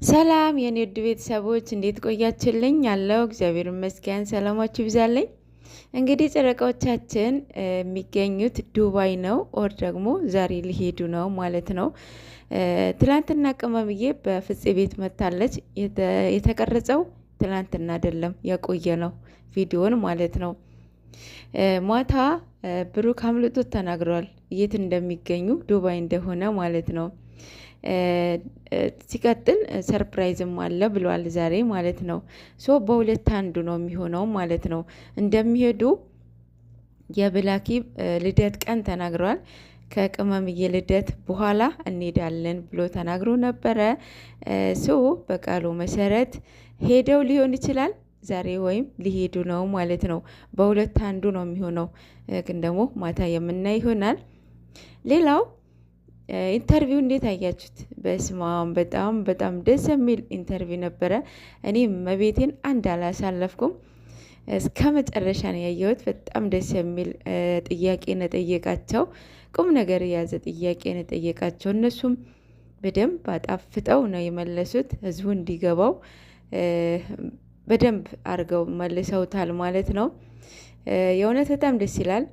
ሰላም የኔ ውድ ቤተሰቦች እንዴት ቆያችሁልኝ? ያለው እግዚአብሔር ይመስገን ሰላማችሁ ይብዛልኝ። እንግዲህ ጨረቃዎቻችን የሚገኙት ዱባይ ነው። ኦር ደግሞ ዛሬ ሊሄዱ ነው ማለት ነው። ትላንትና ቅመምዬ በፍፄ ቤት መታለች። የተቀረጸው ትላንትና አይደለም የቆየ ነው ቪዲዮን ማለት ነው። ማታ ብሩክ አምልጦት ተናግሯል የት እንደሚገኙ ዱባይ እንደሆነ ማለት ነው። ሲቀጥል ሰርፕራይዝም አለ ብሏል ዛሬ ማለት ነው። ሶ በሁለት አንዱ ነው የሚሆነው ማለት ነው። እንደሚሄዱ የብላኪ ልደት ቀን ተናግረዋል። ከቅመምዬ ልደት በኋላ እንሄዳለን ብሎ ተናግሮ ነበረ። ሶ በቃሉ መሰረት ሄደው ሊሆን ይችላል ዛሬ ወይም ሊሄዱ ነው ማለት ነው። በሁለት አንዱ ነው የሚሆነው። ግን ደግሞ ማታ የምናይ ይሆናል። ሌላው ኢንተርቪው እንዴት አያችሁት? በስማም በጣም በጣም ደስ የሚል ኢንተርቪው ነበረ። እኔ መቤቴን አንድ አላሳለፍኩም፣ እስከ መጨረሻ ነው ያየሁት። በጣም ደስ የሚል ጥያቄ ነው ጠየቃቸው። ቁም ነገር የያዘ ጥያቄ ነው ጠየቃቸው። እነሱም በደንብ አጣፍጠው ነው የመለሱት። ህዝቡ እንዲገባው በደንብ አድርገው መልሰውታል ማለት ነው። የእውነት በጣም ደስ ይላል።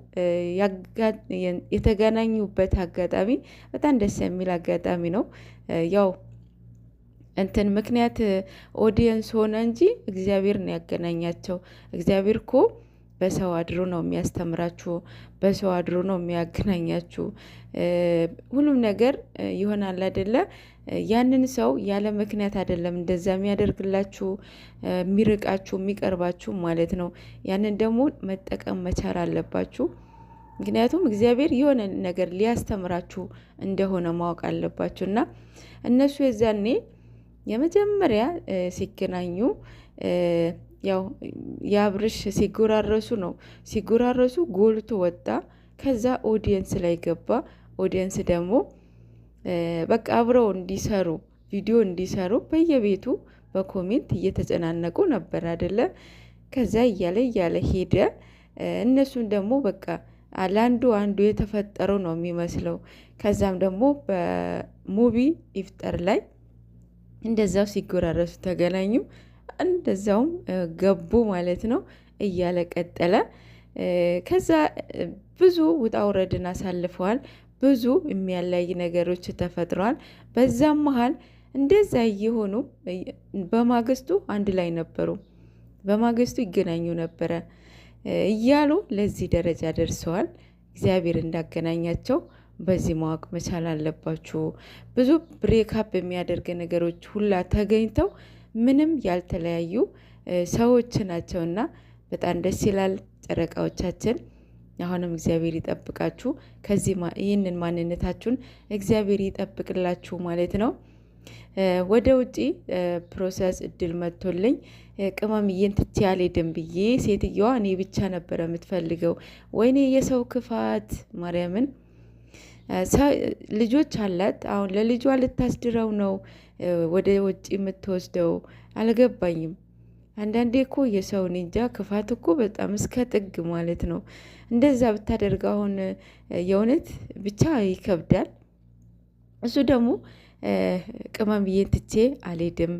የተገናኙበት አጋጣሚ በጣም ደስ የሚል አጋጣሚ ነው። ያው እንትን ምክንያት ኦዲየንስ ሆነ እንጂ እግዚአብሔር ነው ያገናኛቸው። እግዚአብሔር እኮ በሰው አድሮ ነው የሚያስተምራችሁ፣ በሰው አድሮ ነው የሚያገናኛችሁ። ሁሉም ነገር ይሆናል አይደለ? ያንን ሰው ያለ ምክንያት አይደለም እንደዛ የሚያደርግላችሁ፣ የሚርቃችሁ፣ የሚቀርባችሁ ማለት ነው። ያንን ደግሞ መጠቀም መቻል አለባችሁ። ምክንያቱም እግዚአብሔር የሆነ ነገር ሊያስተምራችሁ እንደሆነ ማወቅ አለባችሁ። እና እነሱ የዛኔ የመጀመሪያ ሲገናኙ ያው የአብርሽ ሲጎራረሱ ነው። ሲጎራረሱ ጎልቶ ወጣ። ከዛ ኦዲየንስ ላይ ገባ። ኦዲየንስ ደግሞ በቃ አብረው እንዲሰሩ ቪዲዮ እንዲሰሩ በየቤቱ በኮሜንት እየተጨናነቁ ነበር አይደለ? ከዛ እያለ እያለ ሄደ። እነሱም ደግሞ በቃ ለአንዱ አንዱ የተፈጠረው ነው የሚመስለው። ከዛም ደግሞ በሙቪ ኢፍጠር ላይ እንደዛው ሲጎራረሱ ተገናኙ። እንደዛውም ገቡ ማለት ነው። እያለ ቀጠለ። ከዛ ብዙ ውጣ ውረድን አሳልፈዋል። ብዙ የሚያለያይ ነገሮች ተፈጥረዋል። በዛም መሀል እንደዛ እየሆኑ በማግስቱ አንድ ላይ ነበሩ፣ በማግስቱ ይገናኙ ነበረ እያሉ ለዚህ ደረጃ ደርሰዋል። እግዚአብሔር እንዳገናኛቸው በዚህ ማወቅ መቻል አለባችሁ። ብዙ ብሬካፕ የሚያደርግ ነገሮች ሁላ ተገኝተው ምንም ያልተለያዩ ሰዎች ናቸውና በጣም ደስ ይላል። ጨረቃዎቻችን አሁንም እግዚአብሔር ይጠብቃችሁ። ከዚህ ይህንን ማንነታችሁን እግዚአብሔር ይጠብቅላችሁ ማለት ነው። ወደ ውጪ ፕሮሰስ እድል መጥቶልኝ ቅመምዬን ትቼ አልሄድም ብዬ ሴትየዋ እኔ ብቻ ነበረ የምትፈልገው። ወይኔ የሰው ክፋት ማርያምን። ልጆች አላት። አሁን ለልጇ ልታስድረው ነው ወደ ውጭ የምትወስደው። አልገባኝም። አንዳንዴ እኮ የሰው እንጃ ክፋት እኮ በጣም እስከ ጥግ ማለት ነው። እንደዛ ብታደርግ አሁን የእውነት ብቻ ይከብዳል። እሱ ደግሞ ቅመምዬን ትቼ አልሄድም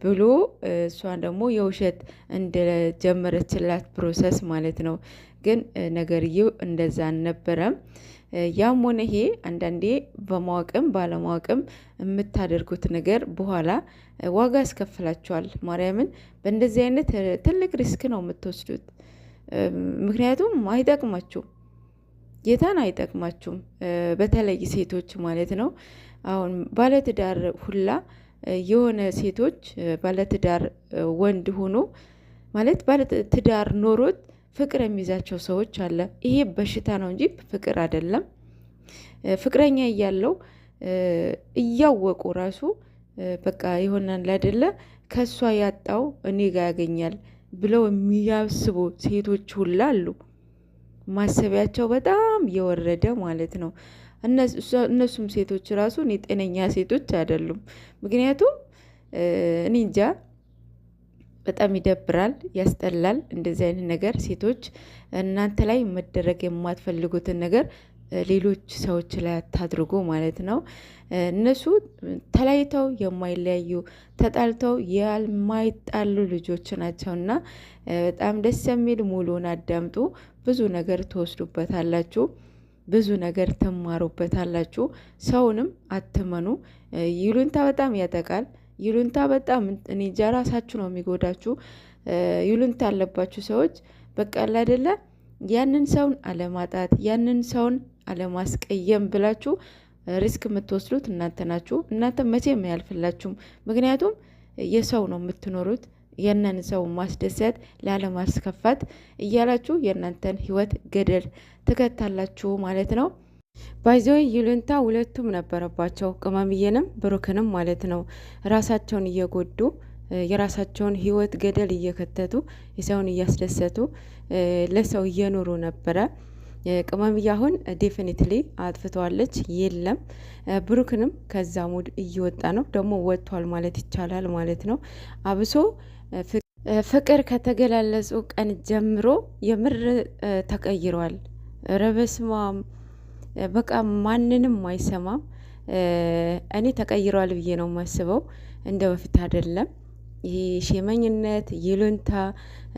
ብሎ እሷን ደግሞ የውሸት እንደጀመረችላት ፕሮሰስ ማለት ነው። ግን ነገርየው እንደዛ አልነበረም። ያም ሆነ ይሄ አንዳንዴ በማወቅም ባለማወቅም የምታደርጉት ነገር በኋላ ዋጋ ያስከፍላችኋል። ማርያምን በእንደዚህ አይነት ትልቅ ሪስክ ነው የምትወስዱት። ምክንያቱም አይጠቅማችሁም፣ ጌታን አይጠቅማችሁም። በተለይ ሴቶች ማለት ነው። አሁን ባለትዳር ሁላ የሆነ ሴቶች ባለትዳር ወንድ ሆኖ ማለት ባለትዳር ኖሮት ፍቅር የሚይዛቸው ሰዎች አለ። ይሄ በሽታ ነው እንጂ ፍቅር አይደለም። ፍቅረኛ እያለው እያወቁ ራሱ በቃ ይሆናል አይደለ? ከሷ ያጣው እኔ ጋር ያገኛል ብለው የሚያስቡ ሴቶች ሁላ አሉ። ማሰቢያቸው በጣም የወረደ ማለት ነው። እነሱም ሴቶች ራሱ እኔ ጤነኛ ሴቶች አይደሉም። ምክንያቱም እኔ እንጃ በጣም ይደብራል፣ ያስጠላል። እንደዚህ አይነት ነገር ሴቶች እናንተ ላይ መደረግ የማትፈልጉትን ነገር ሌሎች ሰዎች ላይ አታድርጉ ማለት ነው። እነሱ ተለያይተው የማይለያዩ ተጣልተው የማይጣሉ ልጆች ናቸውና በጣም ደስ የሚል ሙሉን አዳምጡ። ብዙ ነገር ትወስዱበታላችሁ፣ ብዙ ነገር ትማሩበታላችሁ። ሰውንም አትመኑ። ይሉንታ በጣም ያጠቃል። ይሉንታ በጣም እኔ እንጃ ራሳችሁ ነው የሚጎዳችሁ። ይሉንታ ያለባችሁ ሰዎች በቃ አይደለ ያንን ሰውን አለማጣት ያንን ሰውን አለማስቀየም ብላችሁ ሪስክ የምትወስዱት እናንተ ናችሁ። እናንተ መቼም አያልፍላችሁም። ምክንያቱም የሰው ነው የምትኖሩት። የነን ሰው ማስደሰት ላለማስከፋት እያላችሁ የእናንተን ህይወት ገደል ትከታላችሁ ማለት ነው። ባይዘው ይሉንታ ሁለቱም ነበረባቸው፣ ቅመምዬንም ብሩክንም ማለት ነው። ራሳቸውን እየጎዱ የራሳቸውን ህይወት ገደል እየከተቱ የሰውን እያስደሰቱ ለሰው እየኖሩ ነበረ። ቅመምዬ አሁን ዴፊኒትሊ አጥፍተዋለች። የለም ብሩክንም ከዛ ሙድ እየወጣ ነው፣ ደግሞ ወጥቷል ማለት ይቻላል ማለት ነው። አብሶ ፍቅር ከተገላለጹ ቀን ጀምሮ የምር ተቀይሯል። ረበስማም በቃ ማንንም አይሰማም። እኔ ተቀይሯል ብዬ ነው የማስበው፣ እንደ በፊት አይደለም። ይሄ ሼመኝነት ይሉንታ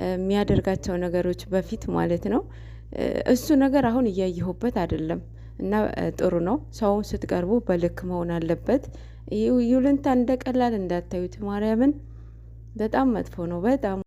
የሚያደርጋቸው ነገሮች በፊት ማለት ነው፣ እሱ ነገር አሁን እያየሁበት አይደለም። እና ጥሩ ነው። ሰውን ስትቀርቡ በልክ መሆን አለበት። ይሉንታ እንደ ቀላል እንዳታዩት። ማርያምን በጣም መጥፎ ነው በጣም